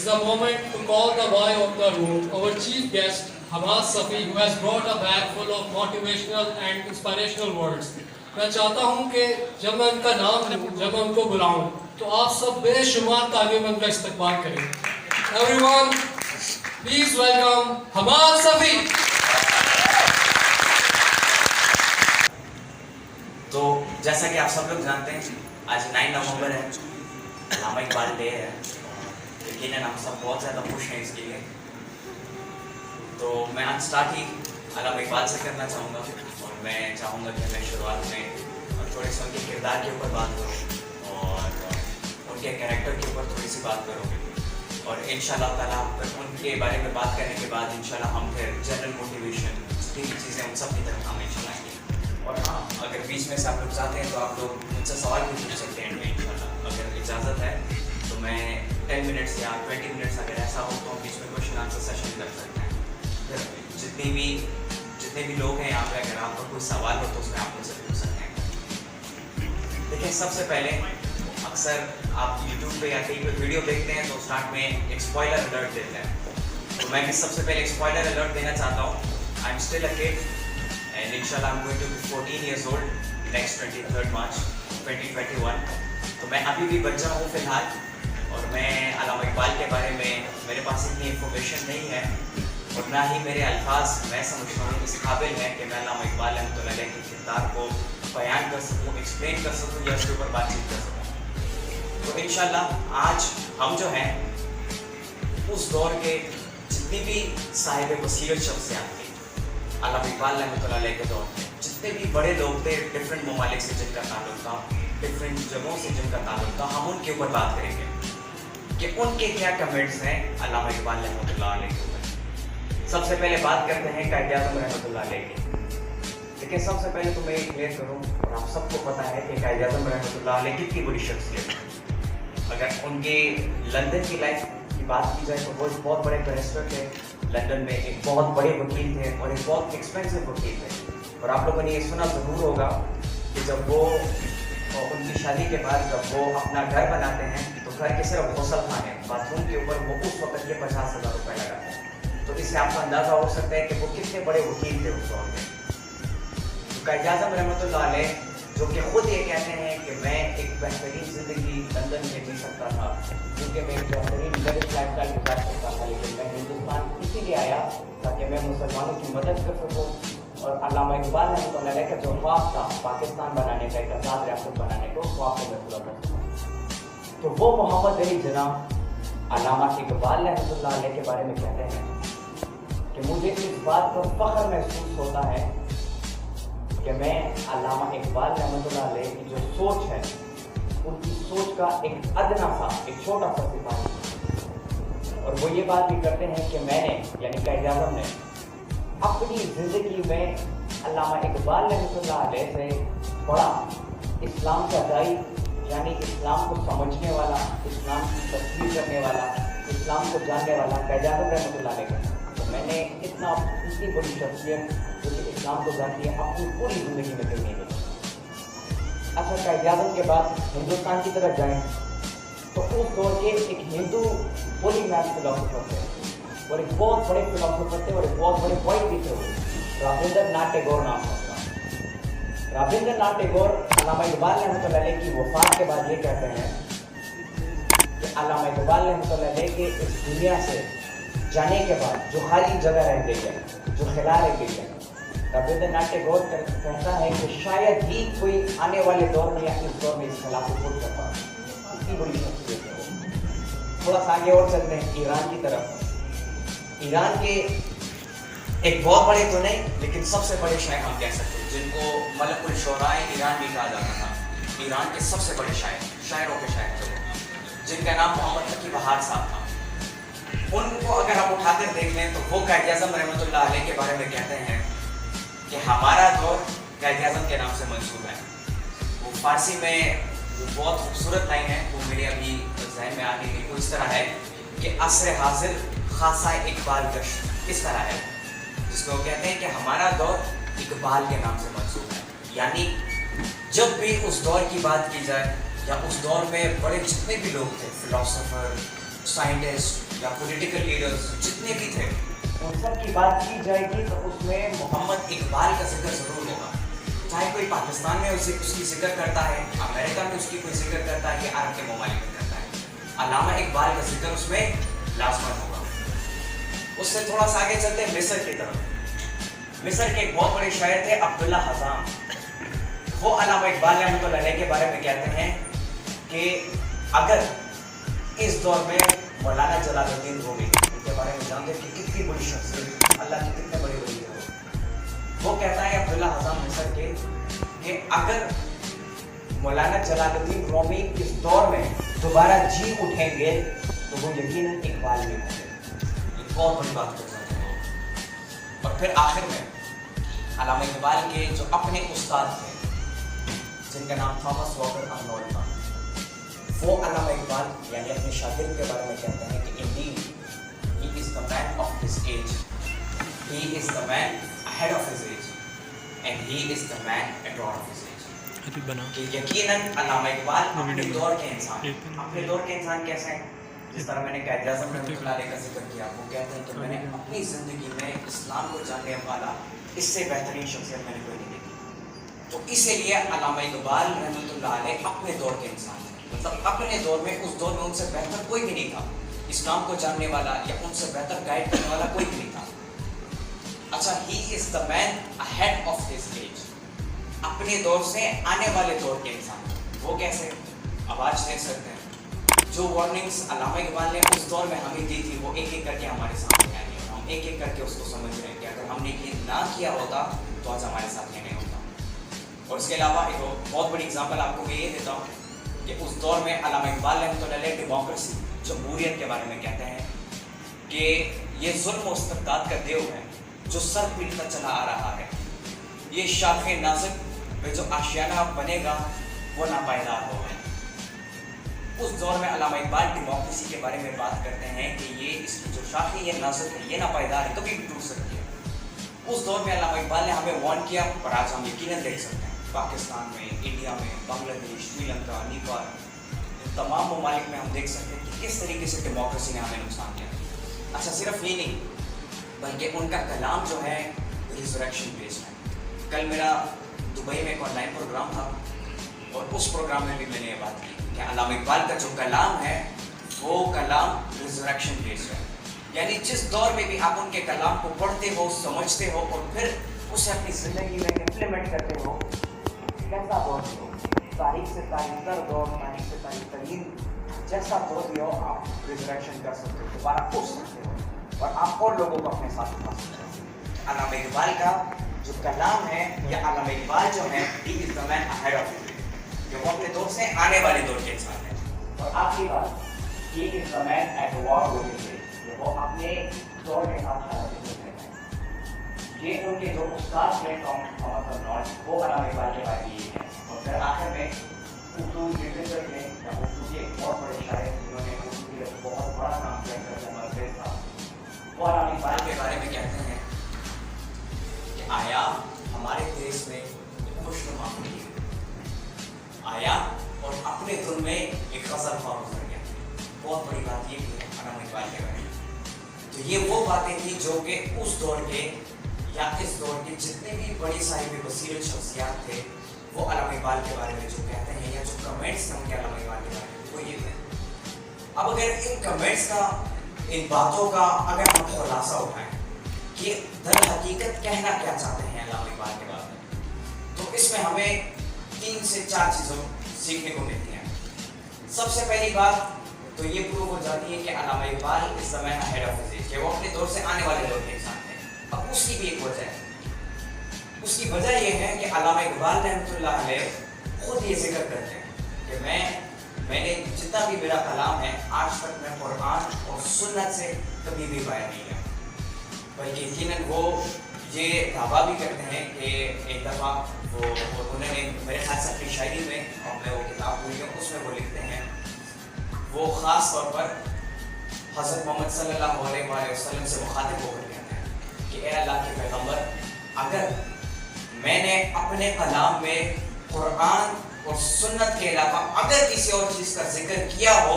the moment to call the boy of the room, our chief guest, Hamad Safi, who has brought a bag full of motivational and inspirational words. میں چاہتا ہوں کہ جب میں ان کا نام لوں، جب میں ان کو بلاؤں تو آپ سب بے شمار تعلیم ان کا استقبال کریں. Everyone, please welcome Hamad Safi. تو جیسا کہ آپ سب لوگ جانتے ہیں آج 9 نومبر ہے، علامہ اقبال ڈے ہے. یقیناً ہم سب بہت زیادہ خوش ہیں اس کے لیے. تو میں آج اسٹارٹ ہی علامہ اقبال سے کرنا چاہوں گا، اور میں چاہوں گا کہ میں شروعات میں تھوڑے سے ان کے کردار کے اوپر بات کروں اور ان کے کریکٹر کے اوپر تھوڑی سی بات کروں، اور ان شاء اللہ تعالیٰ ان کے بارے میں بات کرنے کے بعد ان شاء اللہ ہم پھر جنرل موٹیویشن جتنی بھی چیزیں ان سب کی طرف ہم ان شاء اللہ آئیں گے. اور ہاں، اگر بیچ میں سے آپ لوگ چاہتے ہیں تو آپ لوگ مجھ سے سوال بھی پوچھ سکتے ہیں ان شاء اللہ. اگر اجازت ہے تو میں 10 منٹس یا 20 منٹس اگر ایسا ہو تو بیچ میں کوشچن آنسر سیشن کر سکتے ہیں. جتنے بھی لوگ ہیں یہاں پہ اگر آپ کو کوئی سوال ہو تو اس میں آپ مجھ سے پوچھ سکتے ہیں. دیکھیں، سب سے پہلے اکثر آپ یوٹیوب پہ یا کہیں پہ ویڈیو دیکھتے ہیں تو اسٹارٹ میں ایک اسپوائلر الرٹ دیتے ہیں. تو میں بھی سب سے پہلے ایک اسپوائلر الرٹ دینا چاہتا ہوں. I am still a kid and ان شاء اللہ I am going to be 14 years old next 23 March 2021. تو میں ابھی بھی بچہ ہوں فی الحال، اور میں علامہ اقبال کے بارے میں میرے پاس اتنی انفارمیشن نہیں ہے، اور نہ ہی میرے الفاظ میں سمجھتا ہوں اس قابل ہیں کہ میں علامہ اقبال رحمۃ اللہ علیہ کے کردار کو بیان کر سکوں، ایکسپلین کر سکوں یا اس کے اوپر بات چیت کر سکوں. تو انشاءاللہ آج ہم جو ہیں اس دور کے جتنی بھی صاحب بصیرت شخصیات تھے علامہ اقبال رحمۃ اللہ علیہ کے دور میں، جتنے بھی بڑے لوگ تھے ڈفرینٹ ممالک سے جن کا تعلق تھا، ڈفرینٹ جگہوں سے جن کا تعلق تھا، ہم ان کے اوپر بات کریں گے کہ ان کے کیا کمنٹس ہیں علامہ اقبال رحمۃ اللہ علیہ کے اوپر. سب سے پہلے بات کرتے ہیں قائد اعظم رحمۃ اللہ علیہ کی. لیکن سب سے پہلے تو میں یہ کلیئر کروں، اور آپ سب کو پتہ ہے کہ قائد اعظم رحمۃ اللہ علیہ کتنی بڑی شخصیت ہے. اگر ان کے لندن کی لائف کی بات کی جائے تو وہ ایک بہت بڑے بیرسٹر تھے، لندن میں ایک بہت بڑے وکیل تھے اور ایک بہت ایکسپینسو وکیل تھے. اور آپ لوگوں نے یہ سنا ضرور ہوگا کہ جب وہ ان کی شادی کے بعد جب وہ اپنا گھر بناتے ہیں تو گھر کے صرف غسل خانے باتھ روم کے اوپر وہ اس وقت کے 50,000 روپے لگاتے ہیں. تو اس سے آپ کا اندازہ ہو سکتا ہے کہ وہ کتنے بڑے وکیل تھے اس دور میں. قائد اعظم رحمۃ اللہ علیہ جو کہ خود یہ کہتے ہیں کہ میں ایک بہترین زندگی لندن میں جی سکتا تھا کیونکہ میں ایک بہترین لائف اسٹائل گزار سکتا تھا، لیکن میں ہندوستان اسی لیے آیا تاکہ میں مسلمانوں کی مدد کر سکوں. اور علامہ اقبال رحمۃ اللہ علیہ کا جو خواب تھا پاکستان بنانے کا، ایک آزاد ریاست بنانے کا، اس خواب کو میں پورا کر سکوں. تو وہ محمد علی جناح علامہ اقبال رحمۃ اللہ علیہ کے بارے میں کہتے ہیں کہ مجھے اس بات پر فخر محسوس ہوتا ہے کہ میں علامہ اقبال رحمۃ اللہ علیہ کی جو سوچ ہے ان کی سوچ کا ایک ادنا سا، ایک چھوٹا سا سپاہی. اور وہ یہ بات بھی کرتے ہیں کہ میں نے یعنی قائد اعظم نے اپنی زندگی میں علامہ اقبال رحمۃ اللہ علیہ سے پڑھا اسلام کا داعی، یعنی اسلام کو سمجھنے والا، اسلام کی تصدیق کرنے والا، اسلام کو جاننے والا قائد اعظم رحمۃ اللہ علیہ کا. تو میں نے اتنی بڑی شخصیت جو کہ اسلام کو جانتی ہے اپنی پوری زندگی میں کہیں نہیں ملی. اچھا، قائد اعظم کے بعد ہندوستان کی طرف جائیں تو اس دور کے ایک ہندو پولی میتھ فلاسفر تھے اور ایک بہت بڑے فلاسفر تھے اور ایک بہت بڑے پوئٹ بھی تھے. رابندر ناتھ ٹیگور نام ہوتا. رابندر ناتھ ٹیگور علامہ اقبال رحمۃ اللہ علیہ کی وفات کے بعد یہ کہتے ہیں کہ علامہ اقبال رحمۃ اللہ علیہ کے اس دنیا سے جانے کے بعد جو خالی جگہ رہ گئی ہے، جو خلا رہ گئی ہے، رابندر ناتھ ٹیگور کہتا ہے کہ شاید ہی کوئی آنے والے دور میں یا اس دور میں اس خلا کو پور کر پائے. اتنی بڑی شخصیت ہے وہ. تھوڑا سا آگے اور چلتے ہیں ایران کی طرف. ایران کے ایک بہت بڑے تو نہیں لیکن سب سے بڑے شاعر ہم کہہ سکتے ہیں جن کو ملک الشعراء ایران بھی کہا جاتا تھا. ایران کے سب سے بڑے شاعروں کے شاعر تھے جن کا نام محمد تقی بہار صاحب تھا. ان کو اگر ہم اٹھا کر دیکھ لیں تو وہ قائد اعظم رحمۃ اللہ علیہ کے بارے میں کہتے ہیں کہ ہمارا دور قائد اعظم کے نام سے منسوب ہے. وہ فارسی میں وہ بہت خوبصورت لائن ہے، وہ میرے ابھی ذہن میں آنے کی اس طرح ہے کہ عصر حاضر خاصہ اقبال گشت اس طرح ہے، جس کو وہ کہتے ہیں کہ ہمارا دور اقبال کے نام سے منسوب ہے. یعنی جب بھی اس دور کی بات کی جائے یا اس دور میں بڑے جتنے بھی لوگ تھے، فلاسفر، سائنٹسٹ، یا پولیٹیکل لیڈرز جتنے بھی تھے ان سب کی بات کی جائے گی تو اس میں محمد اقبال کا ذکر ضرور ہوگا. چاہے کوئی پاکستان میں اس کی ذکر کرتا ہے, امریکہ میں اس کی کوئی ذکر کرتا ہے, یا عرب کے ممالک میں کرتا ہے, علامہ اقبال کا ذکر اس میں لازمن ہوگا. اس سے تھوڑا سا آگے چلتے ہیں مصر کی طرف. مصر کے ایک بہت بڑے شاعر تھے عبداللہ حزام. وہ علامہ اقبال رحمۃ اللہ علیہ کے بارے میں کہتے ہیں کہ اگر اس دور میں مولانا جلال الدین رومی, ان کے بارے میں جانتے کہ کتنی بڑی شخصیت, اللہ کی کتنے بڑی ولی ہے, وہ کہتا ہے عبداللہ حزام مصر کے کہ اگر مولانا جلال الدین رومی اس دور میں دوبارہ جی اٹھیں گے تو وہ یقیناً اقبال میں ہوں گے. ایک بہت بڑی بات کر سکتے ہیں. اور پھر آخر میں علامہ اقبال کے جو اپنے استاد تھے جن کا نام تھامس واکر ارنولڈ تھا, وہ علامہ اقبال یعنی اپنے شاگرد کے بارے میں کہتے ہیں کہ indeed he is the man of his age, he is the man ahead of his age, and he is the man adored of his age. کہ یقیناً علامہ اقبال اپنے دور کے انسان, اپنے دور کے انسان کیسے ہیں؟ جس طرح میں نے قائد اعظم رحمۃ اللہ علیہ کا ذکر کیا, وہ کہتے ہیں کہ میں نے اپنی زندگی میں اسلام کو جاننے والا اس سے بہترین شخصیت میں نے کوئی نہیں دیکھی. تو اسی لیے علامہ اقبال رحمۃ اللہ علیہ اپنے دور کے انسان ہیں. مطلب اپنے دور میں, اس دور میں ان سے بہتر کوئی بھی نہیں تھا اسلام کو جاننے والا, یا ان سے بہتر گائیڈ کرنے والا کوئی بھی نہیں تھا. اچھا, ہی از دا مین اہیڈ آف ہز ایج, اپنے دور سے آنے والے دور کے انسان. وہ کیسے؟ آواز دے سکتے ہیں. جو وارننگس علامہ اقبال نے اس دور میں ہمیں دی تھی وہ ایک ایک کر کے ہمارے سامنے آئی ہیں. ہم ایک ایک کر کے اس کو سمجھ رہے ہیں کہ اگر ہم نے یہ نہ کیا ہوتا تو آج ہمارے ساتھ یہ نہیں ہوتا. اور اس کے علاوہ ایک بہت بڑی اگزامپل آپ کو میں یہ دیتا ہوں کہ اس دور میں علامہ اقبال رحمۃ اللہ علیہ ڈیموکریسی, جمہوریت کے بارے میں کہتے ہیں کہ یہ ظلم و استبداد کا دیو ہے جو سر پیٹتا چلا آ رہا ہے. یہ شاخ نازک پہ جو آشیانہ بنے گا وہ ناپائیدار ہوگا. اس دور میں علامہ اقبال ڈیموکریسی کے بارے میں بات کرتے ہیں کہ یہ اس کی جو شاخ ہے یہ نازک ہے, یہ ناپائیدار ہے, کبھی بھی ٹوٹ سکتی ہے. اس دور میں علامہ اقبال نے ہمیں وارن کیا, اور آج ہم یقیناً دیکھ سکتے ہیں پاکستان میں, انڈیا میں, بنگلہ دیش, سری لنکا, نیپال, ان تمام ممالک میں ہم دیکھ سکتے ہیں کہ کس طریقے سے ڈیموکریسی نے ہمیں نقصان کیا. اچھا, صرف یہ نہیں بلکہ ان کا کلام جو ہے ریزریکشن بیسڈ ہے. کل میرا دبئی میں ایک آن لائن پروگرام تھا اور اس پروگرام میں بھی میں نے یہ بات کی کہ علامہ اقبال کا جو کلام ہے وہ کلام ریزریکشن بیسڈ ہے. یعنی جس دور میں بھی آپ ان کے کلام کو پڑھتے ہو, سمجھتے ہو اور پھر اسے اپنی زندگی میں امپلیمنٹ کرتے ہو, کیسا دور بھی ہو, تاریخ سے تاریخ تر دور, تاریخ سے تاریخ ترین جیسا دور بھی ہو, آپ ریزریکشن کر سکتے ہو, دوبارہ اٹھ سکتے ہو اور آپ اور لوگوں کو اپنے ساتھ اٹھا سکتے ہو. علامہ اقبال کا جو کلام ہے, یا علامہ اقبال جو ہے, he is the man ahead of his age, کہ وہ اپنے دور سے آنے والے دور کے انسان ہیں. اور آخری بات, he is the man at war with his age, کہ وہ اپنے دور کے ساتھ حالت میں ہیں. یہ ان کے جو استاد ہیں تھامس ارنولڈ, وہ علامہ اقبال کے بارے میں یہ ہے. اور پھر آخر میں اردو لٹریچر میں, یا اردو کے ایک بہت بڑے شاعر جنہوں نے اردو کے لیے بہت بڑا کام کیا تھا, وہ علامہ اقبال کے بارے میں کہتے ہیں کہ آیا ہمارے دیش میں خوشنما ہوئی, آیا اور اپنے دل میں ایک غزل خواب گزر گیا. بہت بڑی بات یہ ہے علامہ اقبال کے بارے میں. تو یہ وہ باتیں تھیں جو کہ اس دور کے یا اس دور کے جتنے بھی بڑی صاحب بصیرت شخصیات تھے وہ علامہ اقبال کے بارے میں جو کہتے ہیں, یا جو کمنٹس ہیں ان کے علامہ اقبال کے بارے میں, وہ یہ تھے. اب اگر ان کمنٹس کا, ان باتوں کا اگر ہم خلاصہ اٹھائیں کہ در حقیقت کہنا کیا چاہتے ہیں علامہ اقبال کے بارے میں, تو اس میں ہمیں 3 سے 4 چیزوں سیکھنے کو ملتی ہیں. سب سے پہلی بات تو یہ پروو ہو جاتی ہے کہ علامہ اقبال اس زمانے اہیڈ آف ہز ایج, کہ وہ اپنے دور سے آنے والے دور کے انسان تھے. اب اس کی بھی ایک وجہ ہے. اس کی وجہ یہ ہے کہ علامہ اقبال رحمۃ اللہ علیہ خود یہ ذکر کرتے ہیں کہ میں نے جتنا بھی میرا کلام ہے آج تک میں قرآن اور سنت سے کبھی بھی باہر نہیں گیا. بلکہ یقیناً وہ یہ دعویٰ بھی کرتے ہیں کہ ایک دفعہ وہ انہوں نے میرے خیال سے اپنی شاعری میں, اور میں وہ کتاب بھول گیا, اس میں وہ لکھتے ہیں, وہ خاص طور پر حضرت محمد صلی اللہ علیہ وآلہ وسلم سے مخاطب ہو کر کہتے ہیں کہ اے اللہ کے پیغمبر, اگر میں نے اپنے کلام میں قرآن اور سنت کے علاوہ اگر کسی اور چیز کا ذکر کیا ہو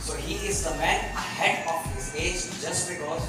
So he is the man ahead of his age just because